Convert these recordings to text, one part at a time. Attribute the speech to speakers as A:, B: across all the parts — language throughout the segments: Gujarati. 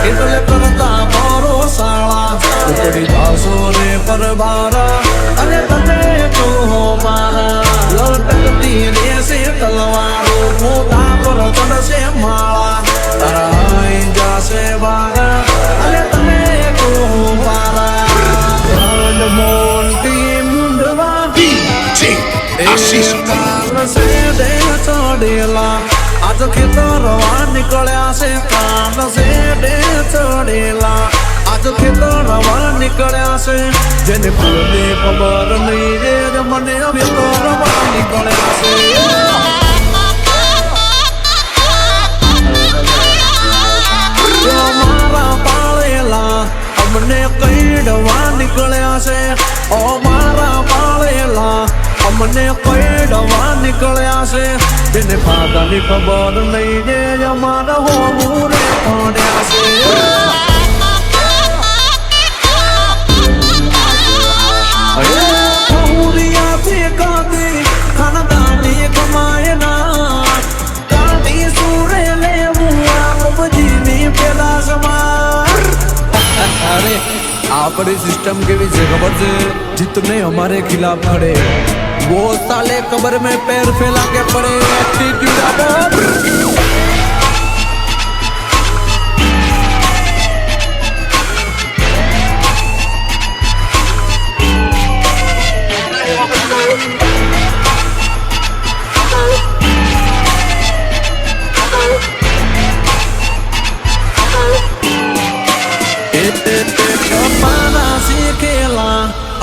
A: એટલે કરતા મારો સાળા ઉપડી જાશો રે પરબારા અને તને કહો મારા લટકતી રહેશે તલવારો મોઢા પર ચડશે માળા તારા આઈ જાશે વારા અને તને કહો મારા મોટી મુંડવા કાનસે દે ચડેલા આજ ખેતરવા નીકળ્યા છે કાનસે દે ચડેલા આજ ખેતરવા નીકળ્યા છે જેને ફૂલને ખબર નહીં રે મને ખેતરવા નીકળ્યા છે મારા પાળેલા અમને કઈડવા નીકળ્યા છે ઓ મારા પાળેલા અમને કઈડવા નીકળ્યા છે જેને ફાદાની ખબર નહીં રે અમારા હોવું રે પડ્યા છે હુરિયાથી કાદી ખાનદાની કમાયના કાદી સુરે લેવું આપજીની પેલા સમાર અરે આપણી સિસ્ટમ કેવી છે ખબર છે જીતને हमारे खिलाफ खड़े वो साले कब्र में पैर फैला के पड़े एटीट्यूड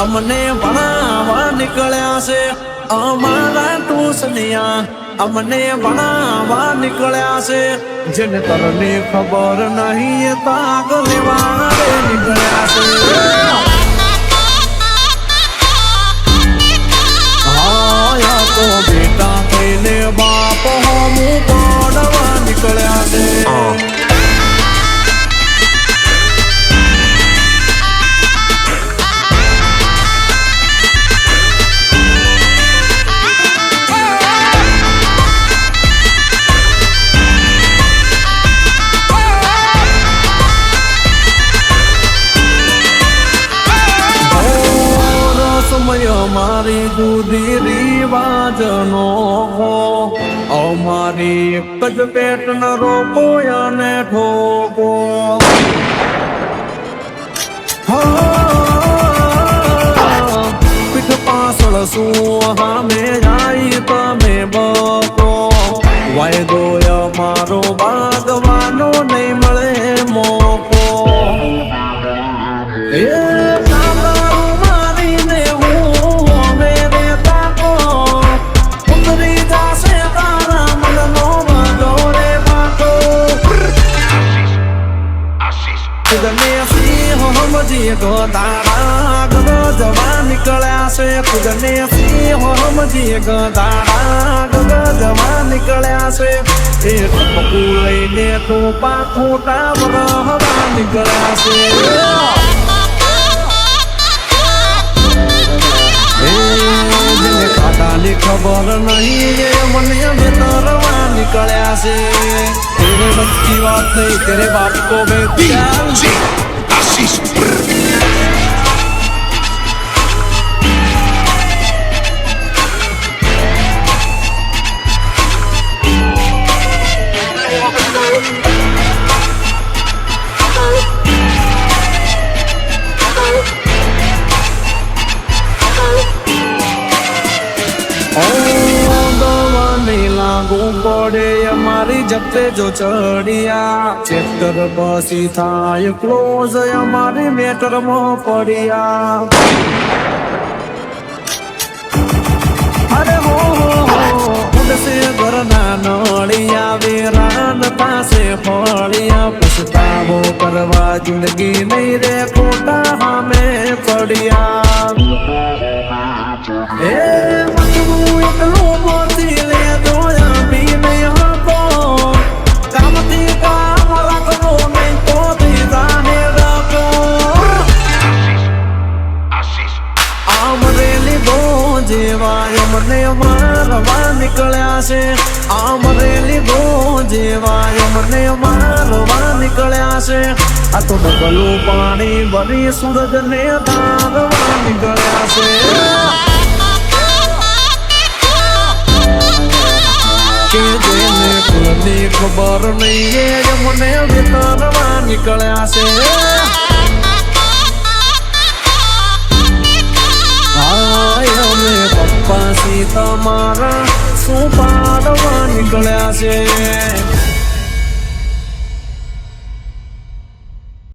A: અમને ભણાવવા નીકળ્યા છે અમારા ટુસનિયા અમને ભણાવવા નીકળ્યા છે જેને તરને ખબર નહીં તાગ લેવા નીકળ્યા છે હા તો બેટા થઈને બાપ હોમું પડવા નીકળ્યા છે અમારી દૂધી રિવાજનો અમારી એક જ પેટ ન રોકો અને ઠોકો પીઠ પાછળ શું હામે જાય તમે બકો વાયદો અમારો ભાગવાનો નહીં મળે મોકો ગદાડા ગજવા નીકળ્યા છે ખુદને સિંહ સમજી ગદાડા ગજવા નીકળ્યા છે એ ટપકું લઈને ટોપા ખોટા વરહવા નીકળ્યા છે જેને ખાતાની ખબર નહીં એ મને વેતરવા નીકળ્યા છે તેરે બસ की बात नहीं तेरे बाप को बेच પડે અમારી જપ્તે જો ચડિયા ચેપ્ટર પછી થાય ક્લોઝ અમારી મેટરમાં પડ્યા અરે હો ઉડશે ઘરના નળિયા વેરાન પાસે ફળિયા પછતાવો કરવા જિંદગી નહીં રે ખોટા સામે પડ્યા એ મતવું એટલું મોતી લે જોયા બી નહીં હતો કામથી કામ રાખવો નહીં તો દીધાને રાખો આમરેલી બો જેવા અમને મારવા નીકળ્યા છે આમરેલી બો જેવા મને મારવા નીકળ્યા છે આ તો ડબલું પાણી ભરી સૂરજ ને ધારવા નીકળ્યા છે કે જેને કુળની ખબર નહીં એ મને વિતરવા નીકળ્યા છે પપ્પા સીતા મારા શું પાડવા નીકળ્યા છે